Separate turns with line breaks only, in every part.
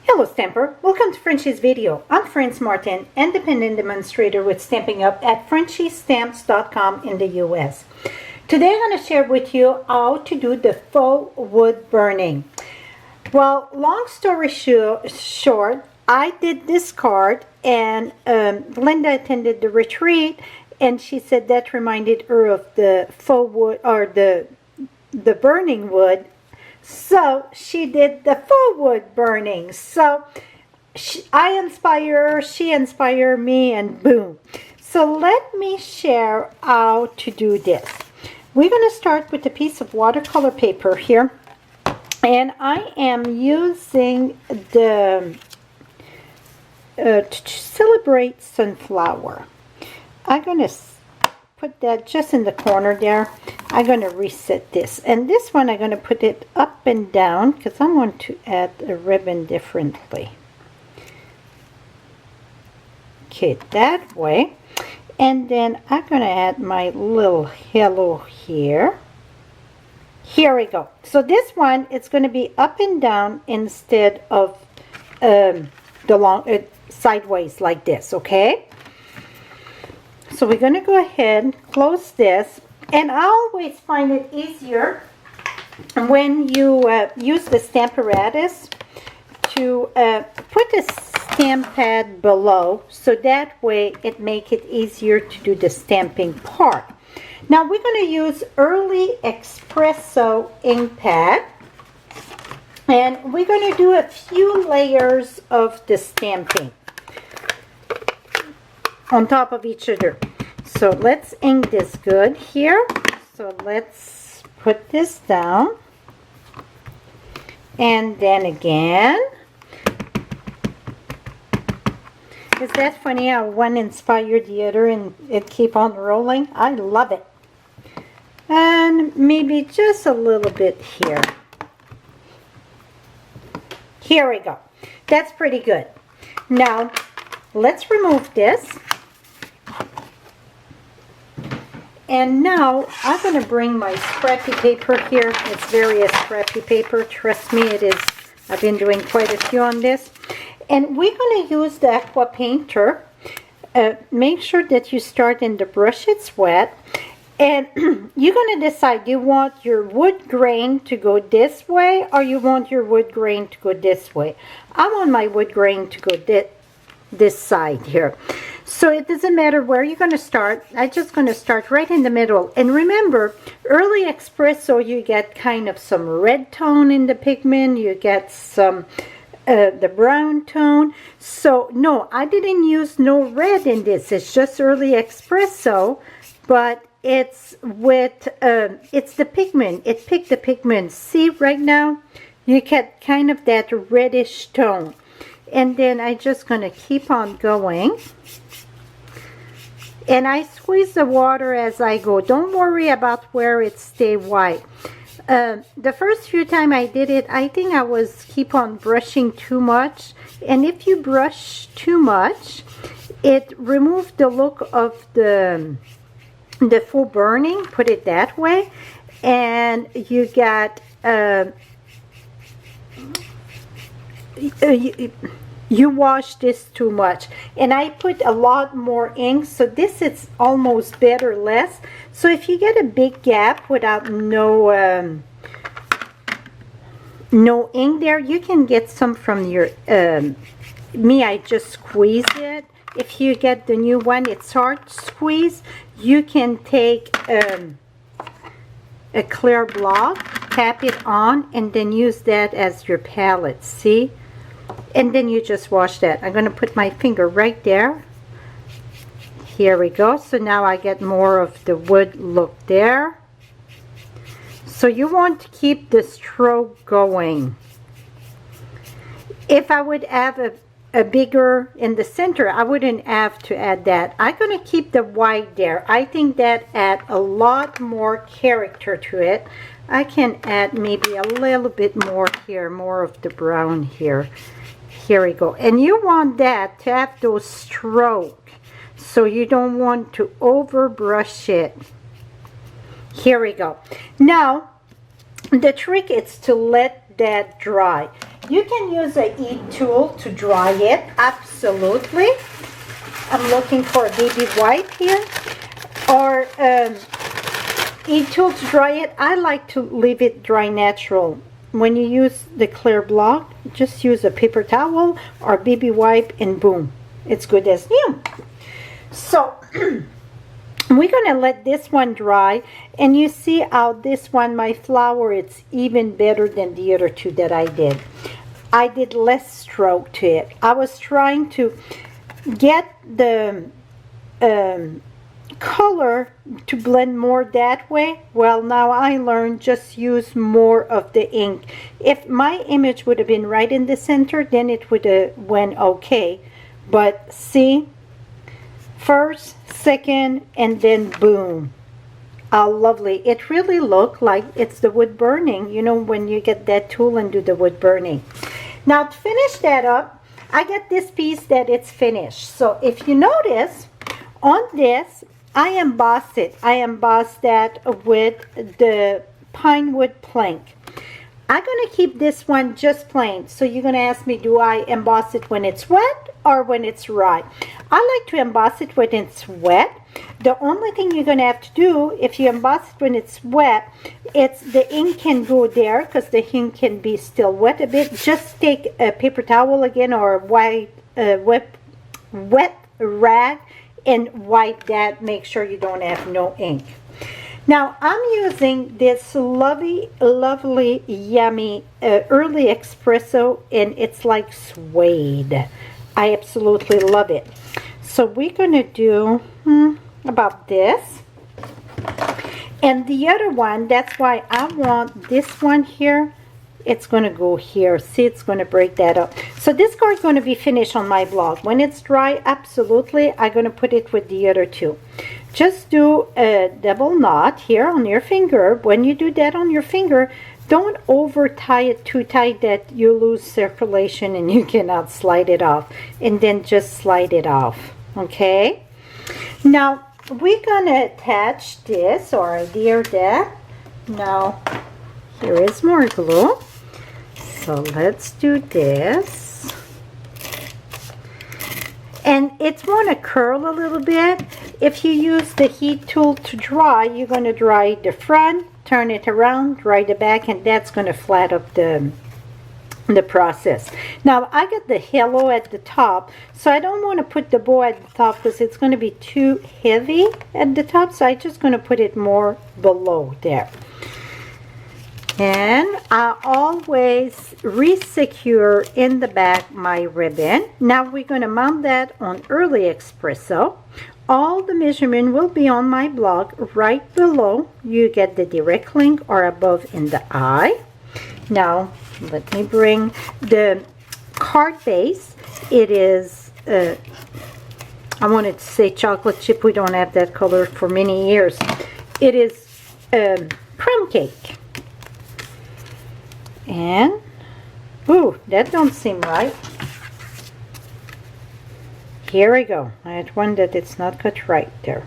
Hello Stamper, welcome to Frenchie's video. I'm France Martin, independent demonstrator with Stamping Up at FrenchieStamps.com in the US. Today I'm going to share with you how to do the faux wood burning. Well, long story short, I did this card and Linda attended the retreat and she said that reminded her of the faux wood or the burning wood. So she did the faux wood burning. So I inspire her, she inspired me, and boom. So let me share how to do this. We're going to start with a piece of watercolor paper here. And I am using the to celebrate sunflower. I'm going to put that just in the corner there. I'm going to reset this, and this one I'm going to put it up and down because I want to add a ribbon differently. Okay, that way. And then I'm going to add my little hello here. Here we go. So this one, it's going to be up and down instead of the long sideways like this, okay? So we're going to go ahead, close this, and I always find it easier when you use the Stamparatus to put a stamp pad below, so that way it makes it easier to do the stamping part. Now we're going to use Early Espresso ink pad, and we're going to do a few layers of the stamping on top of each other. So let's ink this good here. So let's put this down. And then again. Is that funny how one inspired the other and it keep on rolling? I love it. And maybe just a little bit here. Here we go. That's pretty good. Now, let's remove this. And now I'm going to bring my scrappy paper here. It's very scrappy paper. Trust me, it is. I've been doing quite a few on this. And we're going to use the aqua painter. Make sure that you start in the brush, it's wet. And you're going to decide, you want your wood grain to go this way or you want your wood grain to go this way. I want my wood grain to go this side here. So it doesn't matter where you're going to start. I'm just going to start right in the middle. And remember, Early Espresso, you get kind of some red tone in the pigment. You get some the brown tone. So no, I didn't use no red in this. It's just Early Espresso, but it's with it's the pigment. It picked the pigment. See right now, you get kind of that reddish tone. And then I'm just going to keep on going. And I squeeze the water as I go. Don't worry about where it stay white. The first few times I did it, I think I was keep on brushing too much. And if you brush too much, it removes the look of the faux burning, put it that way. And you got you wash this too much, and I put a lot more ink, so this is almost better less. So if you get a big gap without no ink there, you can get some from your me, I just squeeze it. If you get the new one, it's hard to squeeze. You can take a clear block, tap it on, and then use that as your palette. See? And then you just wash that. I'm going to put my finger right there. Here we go. So now I get more of the wood look there. So you want to keep the stroke going. If I would have a bigger in the center, I wouldn't have to add that. I'm going to keep the white there. I think that adds a lot more character to it. I can add maybe a little bit more here, more of the brown here. Here we go. And you want that to have those strokes, so you don't want to over brush it. Here we go. Now the trick is to let that dry. You can use a heat tool to dry it, absolutely. I'm looking for a baby wipe here. Or heat tool to dry it. I like to leave it dry natural. When you use the clear block, just use a paper towel or baby wipe and boom, it's good as new. So we're gonna let this one dry, and you see how this one, my flower, it's even better than the other two that I did. I did less stroke to it. I was trying to get the color to blend more that way. Well, now I learned just use more of the ink. If my image would have been right in the center, then it would have went okay. But see, first, second, and then boom. How lovely. It really looked like it's the wood burning, you know, when you get that tool and do the wood burning. Now to finish that up, I get this piece that it's finished. So if you notice, on this, I embossed it. I embossed that with the Pinewood plank. I'm going to keep this one just plain. So you're going to ask me, do I emboss it when it's wet or when it's dry? I like to emboss it when it's wet. The only thing you're going to have to do, if you emboss it when it's wet, it's the ink can go there because the ink can be still wet a bit. Just take a paper towel again or a wet rag and wipe that. Make sure you don't have no ink. Now I'm using this lovely yummy early espresso, and it's like suede. I absolutely love it. So we're gonna do about this, and the other one, that's why I want this one here. It's going to go here. See, it's going to break that up. So this card is going to be finished on my blog. When it's dry, absolutely, I'm going to put it with the other two. Just do a double knot here on your finger. When you do that on your finger, don't over tie it too tight that you lose circulation and you cannot slide it off. And then just slide it off. Okay? Now, we're going to attach this or adhere that. Now, here is more glue. So let's do this. And it's want to curl a little bit. If you use the heat tool to dry, you're going to dry the front, turn it around, dry the back, and that's going to flat up the process. Now I got the halo at the top, so I don't want to put the bow at the top because it's going to be too heavy at the top, so I'm just going to put it more below there. And I always re-secure in the back my ribbon. Now we're going to mount that on Early Espresso. All the measurement will be on my blog right below. You get the direct link or above in the eye. Now let me bring the card base. It is I wanted to say chocolate chip. We don't have that color for many years. It is crumb cake. And, ooh, that don't seem right. Here we go. I had one that it's not cut right there.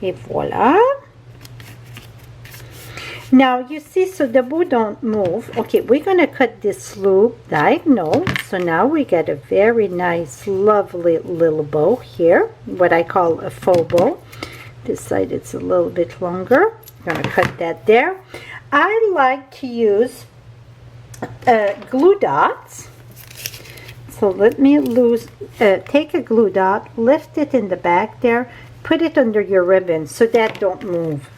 Et voila. Now, you see, so the bow don't move. Okay, we're going to cut this loop diagonal. So now we get a very nice, lovely little bow here. What I call a faux bow. This side it's a little bit longer. I'm going to cut that there. I like to use glue dots. So let me take a glue dot, lift it in the back there, put it under your ribbon so that don't move.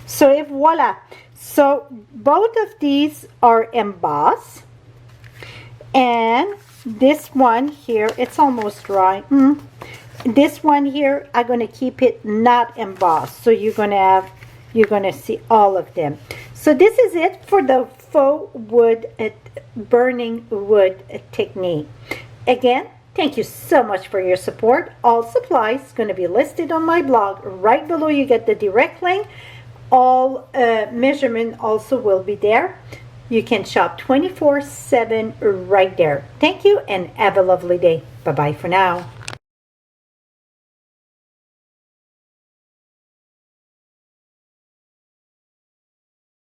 So et voila. So both of these are embossed, and this one here, it's almost dry. This one here, I'm going to keep it not embossed, so you're going to see all of them. So this is it for the faux burning wood technique. Again, thank you so much for your support. All supplies going to be listed on my blog. Right below you get the direct link. All measurement also will be there. You can shop 24/7 right there. Thank you and have a lovely day. Bye-bye for now.